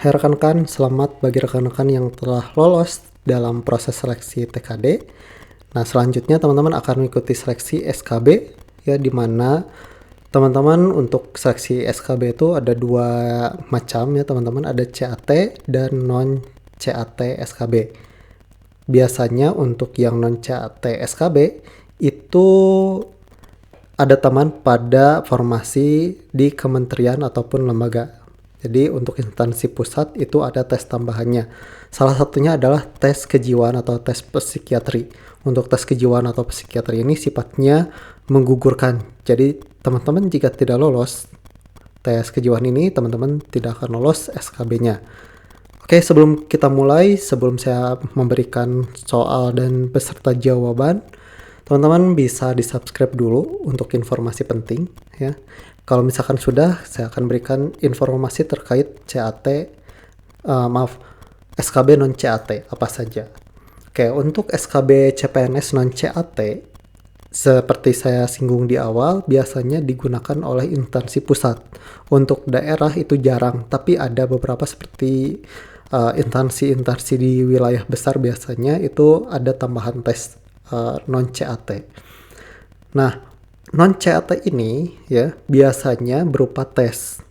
Hai rekan-rekan, selamat bagi rekan-rekan yang telah lolos dalam proses seleksi TKD. Nah, selanjutnya teman-teman akan mengikuti seleksi SKB, ya, di mana teman-teman untuk seleksi SKB itu ada dua macam ya teman-teman, ada CAT dan non CAT SKB. Biasanya untuk yang non CAT SKB itu ada teman pada formasi di kementerian ataupun lembaga. Jadi untuk instansi pusat itu ada tes tambahannya. Salah satunya adalah tes kejiwaan atau tes psikiatri. Untuk tes kejiwaan atau psikiatri ini sifatnya menggugurkan. Jadi teman-teman jika tidak lolos tes kejiwaan ini, teman-teman tidak akan lolos SKB-nya. Oke, sebelum kita mulai, sebelum saya memberikan soal dan beserta jawaban, teman-teman bisa di-subscribe dulu untuk informasi penting ya. Kalau misalkan sudah, saya akan berikan informasi terkait SKB non CAT apa saja. Oke, untuk SKB CPNS non CAT seperti saya singgung di awal, biasanya digunakan oleh instansi pusat. Untuk daerah itu jarang, tapi ada beberapa seperti instansi-instansi di wilayah besar biasanya itu ada tambahan tes non CAT. Nah, non CAT ini ya biasanya berupa tes.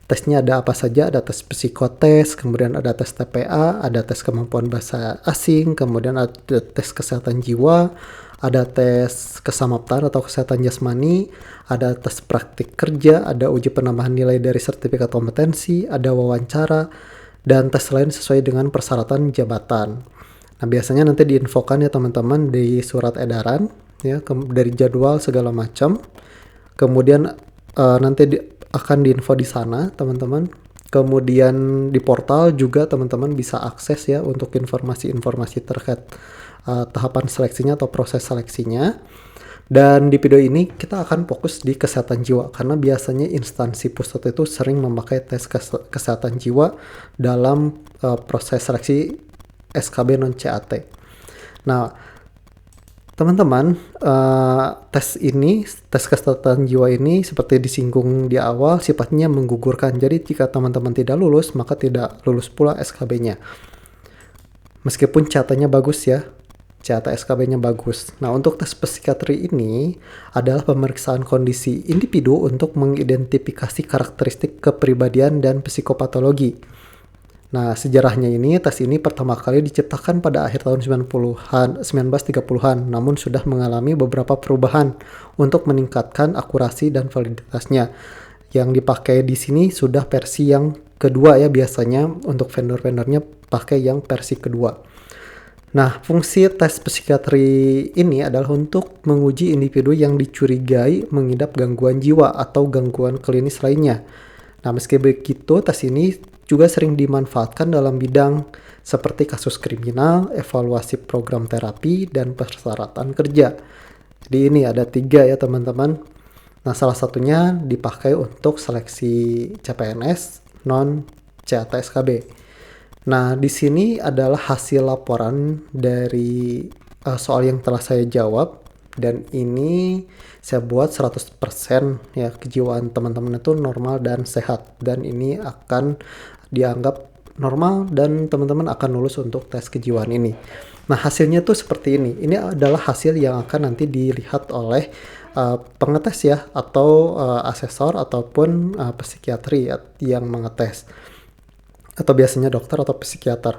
Tesnya ada apa saja? Ada tes psikotes, kemudian ada tes TPA, ada tes kemampuan bahasa asing, kemudian ada tes kesehatan jiwa, ada tes kesamaptan atau kesehatan jasmani, ada tes praktik kerja, ada uji penambahan nilai dari sertifikat kompetensi, ada wawancara, dan tes lain sesuai dengan persyaratan jabatan. Nah, biasanya nanti diinfokan ya teman-teman di surat edaran ya dari jadwal segala macam. Kemudian nanti akan diinfo di sana teman-teman. Kemudian di portal juga teman-teman bisa akses ya untuk informasi-informasi terkait tahapan seleksinya atau proses seleksinya. Dan di video ini kita akan fokus di kesehatan jiwa karena biasanya instansi pusat itu sering memakai tes kesehatan jiwa dalam proses seleksi SKB non CAT. Nah, teman-teman, tes kesehatan jiwa ini seperti disinggung di awal sifatnya menggugurkan. Jadi jika teman-teman tidak lulus, maka tidak lulus pula SKB-nya. Meskipun CAT-nya bagus ya, CAT SKB-nya bagus. Nah, untuk tes psikiatri ini adalah pemeriksaan kondisi individu untuk mengidentifikasi karakteristik kepribadian dan psikopatologi. Nah, sejarahnya ini, tes ini pertama kali diciptakan pada akhir tahun 1930-an, namun sudah mengalami beberapa perubahan untuk meningkatkan akurasi dan validitasnya. Yang dipakai di sini sudah versi yang kedua ya, biasanya untuk vendor-vendornya pakai yang versi kedua. Nah, fungsi tes psikiatri ini adalah untuk menguji individu yang dicurigai mengidap gangguan jiwa atau gangguan klinis lainnya. Nah, meski begitu, tes ini juga sering dimanfaatkan dalam bidang seperti kasus kriminal, evaluasi program terapi, dan persyaratan kerja. Jadi ini ada 3 ya teman-teman. Nah, salah satunya dipakai untuk seleksi CPNS non CAT SKB. Nah, di sini adalah hasil laporan dari soal yang telah saya jawab. Dan ini saya buat 100% ya, kejiwaan teman-teman itu normal dan sehat. Dan ini akan dianggap normal dan teman-teman akan lulus untuk tes kejiwaan ini. Nah, hasilnya tuh seperti ini. Ini adalah hasil yang akan nanti dilihat oleh pengetes ya, atau asesor ataupun psikiatri yang mengetes. Atau biasanya dokter atau psikiater.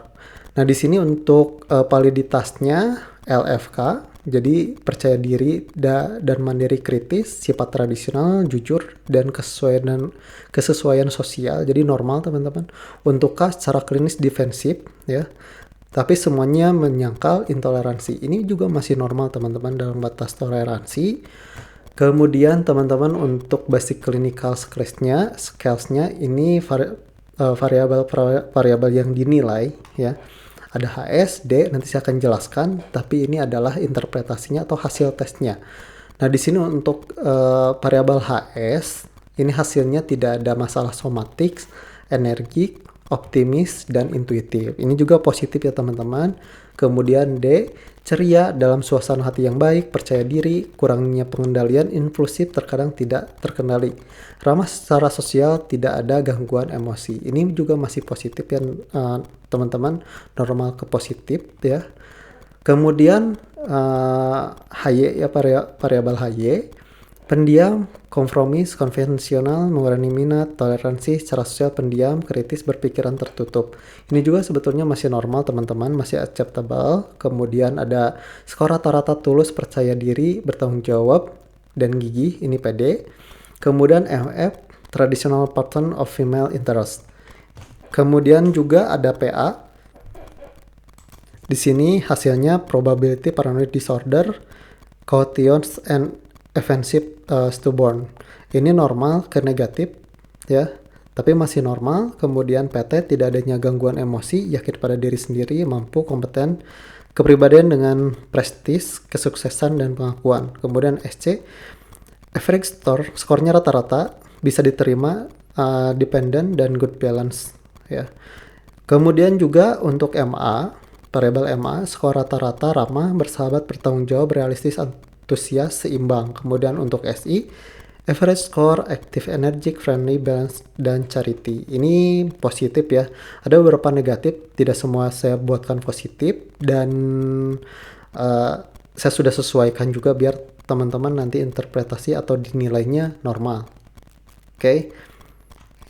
Nah, di sini untuk validitasnya LFK, jadi percaya diri dan mandiri kritis, sifat tradisional, jujur, dan kesesuaian sosial. Jadi normal teman-teman. Untuk K secara klinis defensif ya. Tapi semuanya menyangkal intoleransi. Ini juga masih normal teman-teman dalam batas toleransi. Kemudian teman-teman untuk basic clinical skills-nya ini variabel yang dinilai ya. Ada HS, D, nanti saya akan jelaskan, tapi ini adalah interpretasinya atau hasil tesnya. Nah, di sini untuk variabel HS, ini hasilnya tidak ada masalah somatik, energik, optimis, dan intuitif. Ini juga positif ya teman-teman. Kemudian D, ceria dalam suasana hati yang baik, percaya diri, kurangnya pengendalian, impulsif, terkadang tidak terkendali. Ramah secara sosial, tidak ada gangguan emosi. Ini juga masih positif ya teman-teman, normal ke positif ya. Kemudian HY ya, variabel HY, pendiam, kompromis, konvensional, mengurangi minat, toleransi, secara sosial pendiam, kritis, berpikiran tertutup. Ini juga sebetulnya masih normal teman-teman, masih acceptable. Kemudian ada skor rata-rata tulus, percaya diri, bertanggung jawab, dan gigih, ini PD. Kemudian MF, traditional pattern of female interest. Kemudian juga ada PA. Di sini hasilnya probability paranoid disorder, cautions and offensive stubborn. Ini normal ke negatif ya, tapi masih normal. Kemudian PT, tidak adanya gangguan emosi, yakin pada diri sendiri, mampu, kompeten, kepribadian dengan prestis, kesuksesan dan pengakuan. Kemudian SC, average skornya rata-rata, bisa diterima, dependent dan good balance ya. Kemudian juga untuk MA, variabel MA, skor rata-rata, ramah, bersahabat, bertanggung jawab, realistis, antusias, seimbang. Kemudian untuk SI, average score, active, energic, friendly, balance, dan charity. Ini positif ya. Ada beberapa negatif, tidak semua saya buatkan positif, dan saya sudah sesuaikan juga biar teman-teman nanti interpretasi atau dinilainya normal. Oke.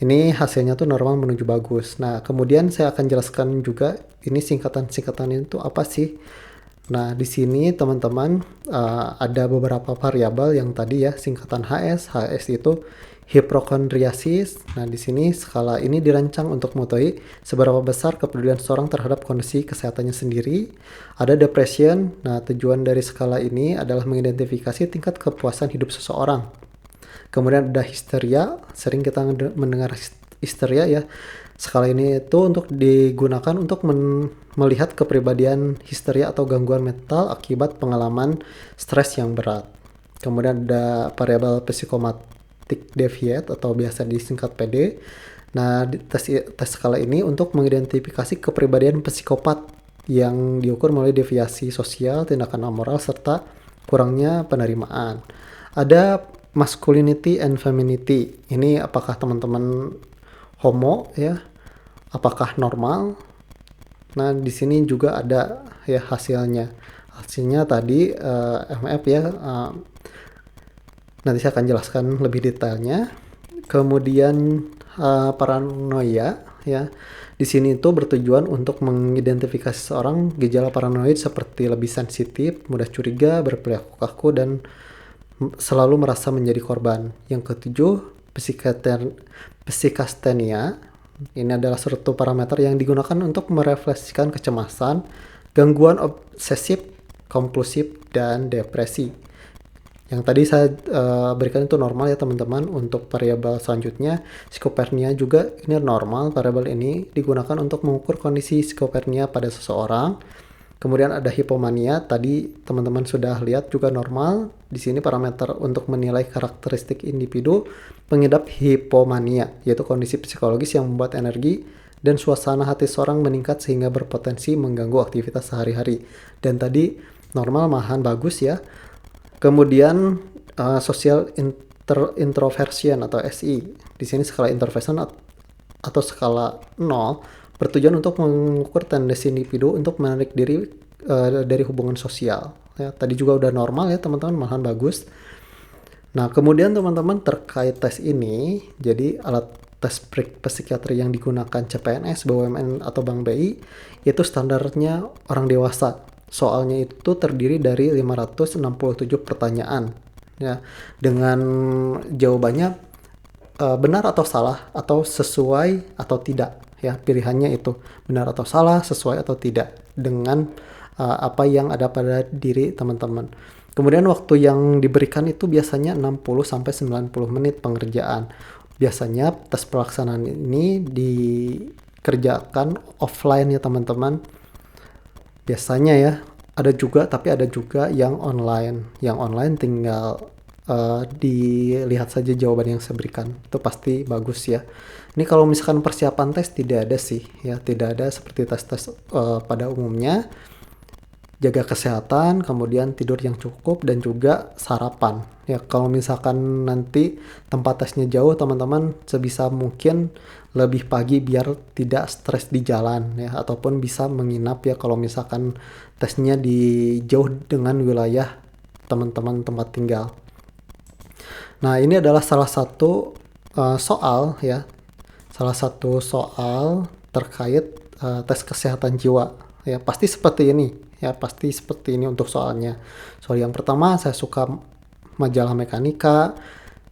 Ini hasilnya tuh normal menuju bagus. Nah, kemudian saya akan jelaskan juga ini singkatan-singkatan itu apa sih. Nah, di sini teman-teman ada beberapa variabel yang tadi ya, singkatan HS. HS itu hipokondriasis. Nah, di sini skala ini dirancang untuk mengetahui seberapa besar kepedulian seseorang terhadap kondisi kesehatannya sendiri. Ada depression. Nah, tujuan dari skala ini adalah mengidentifikasi tingkat kepuasan hidup seseorang. Kemudian ada histeria, sering kita mendengar histeria ya. Skala ini itu untuk digunakan untuk melihat kepribadian histeria atau gangguan mental akibat pengalaman stres yang berat. Kemudian ada variabel psikomatik deviate atau biasa disingkat PD. Nah, tes skala ini untuk mengidentifikasi kepribadian psikopat yang diukur melalui deviasi sosial, tindakan amoral, serta kurangnya penerimaan. Ada masculinity and femininity. Ini apakah teman-teman homo ya? Apakah normal? Nah, di sini juga ada ya hasilnya. Hasilnya tadi MF ya. Nanti saya akan jelaskan lebih detailnya. Kemudian paranoia ya. Di sini itu bertujuan untuk mengidentifikasi seorang gejala paranoid seperti lebih sensitif, mudah curiga, berperilaku kaku, dan selalu merasa menjadi korban. Yang ketujuh, psikasthenia. Ini adalah suatu parameter yang digunakan untuk merefleksikan kecemasan, gangguan obsesif, kompulsif, dan depresi. Yang tadi saya berikan itu normal ya teman-teman. Untuk variabel selanjutnya, skizofrenia juga ini normal. Variabel ini digunakan untuk mengukur kondisi skizofrenia pada seseorang. Kemudian ada hipomania, tadi teman-teman sudah lihat juga normal. Di sini parameter untuk menilai karakteristik individu pengidap hipomania, yaitu kondisi psikologis yang membuat energi dan suasana hati seorang meningkat sehingga berpotensi mengganggu aktivitas sehari-hari. Dan tadi normal, malahan bagus ya. Kemudian social introversion atau SI. Di sini skala introversion atau skala 0 bertujuan untuk mengukur tendensi individu untuk menarik diri dari hubungan sosial. Ya, tadi juga udah normal ya teman-teman, malahan bagus. Nah, kemudian teman-teman terkait tes ini, jadi alat tes psikiatri yang digunakan CPNS, BUMN atau Bank BI itu standarnya orang dewasa. Soalnya itu terdiri dari 567 pertanyaan ya, dengan jawabannya benar atau salah atau sesuai atau tidak. Ya, pilihannya itu benar atau salah, sesuai atau tidak dengan apa yang ada pada diri teman-teman. Kemudian waktu yang diberikan itu biasanya 60-90 menit pengerjaan. Biasanya tes pelaksanaan ini dikerjakan offline ya teman-teman. Biasanya ya, ada juga tapi ada juga yang online. Yang online tinggal dilihat saja jawaban yang saya berikan, itu pasti bagus ya. Ini kalau misalkan persiapan tes tidak ada sih ya, tidak ada seperti tes-tes pada umumnya. Jaga kesehatan, kemudian tidur yang cukup, dan juga sarapan. Ya, kalau misalkan nanti tempat tesnya jauh, teman-teman sebisa mungkin lebih pagi biar tidak stres di jalan ya, ataupun bisa menginap ya kalau misalkan tesnya di jauh dengan wilayah teman-teman tempat tinggal. Nah, ini adalah salah satu soal ya, salah satu soal terkait tes kesehatan jiwa. Ya, pasti seperti ini. Ya, pasti seperti ini untuk soalnya. Soal yang pertama, saya suka majalah mekanika,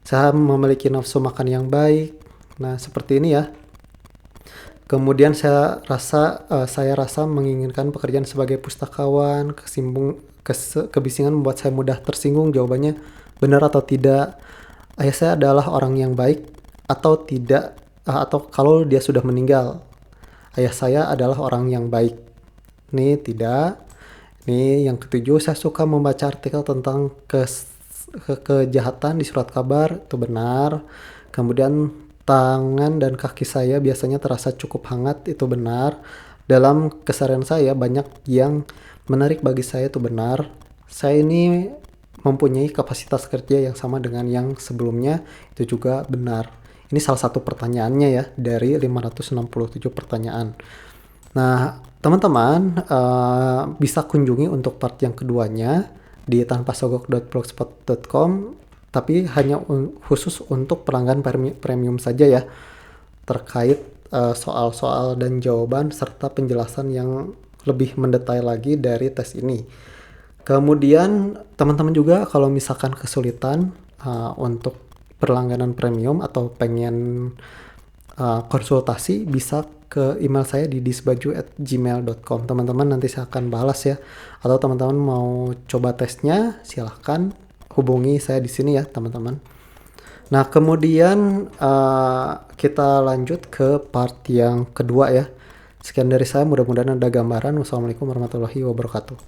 saya memiliki nafsu makan yang baik. Nah, seperti ini ya. Kemudian saya rasa menginginkan pekerjaan sebagai pustakawan, kebisingan membuat saya mudah tersinggung. Jawabannya benar atau tidak? Ayah saya adalah orang yang baik atau tidak, atau kalau dia sudah meninggal, ayah saya adalah orang yang baik. Ini tidak. Ini yang ketujuh, saya suka membaca artikel tentang kejahatan di surat kabar, itu benar. Kemudian tangan dan kaki saya biasanya terasa cukup hangat, itu benar. Dalam keseharian saya banyak yang menarik bagi saya, itu benar. Saya ini mempunyai kapasitas kerja yang sama dengan yang sebelumnya, itu juga benar. Ini salah satu pertanyaannya ya dari 567 pertanyaan. Nah, teman-teman bisa kunjungi untuk part yang keduanya di tanpasogok.blogspot.com, tapi hanya khusus untuk pelanggan premium saja ya, terkait soal-soal dan jawaban serta penjelasan yang lebih mendetail lagi dari tes ini. Kemudian teman-teman juga kalau misalkan kesulitan untuk berlangganan premium atau pengen konsultasi, bisa ke email saya di disbaju@gmail.com. Teman-teman nanti saya akan balas ya. Atau teman-teman mau coba tesnya, silahkan hubungi saya di sini ya teman-teman. Nah, kemudian kita lanjut ke part yang kedua ya. Sekian dari saya, mudah-mudahan ada gambaran. Wassalamualaikum warahmatullahi wabarakatuh.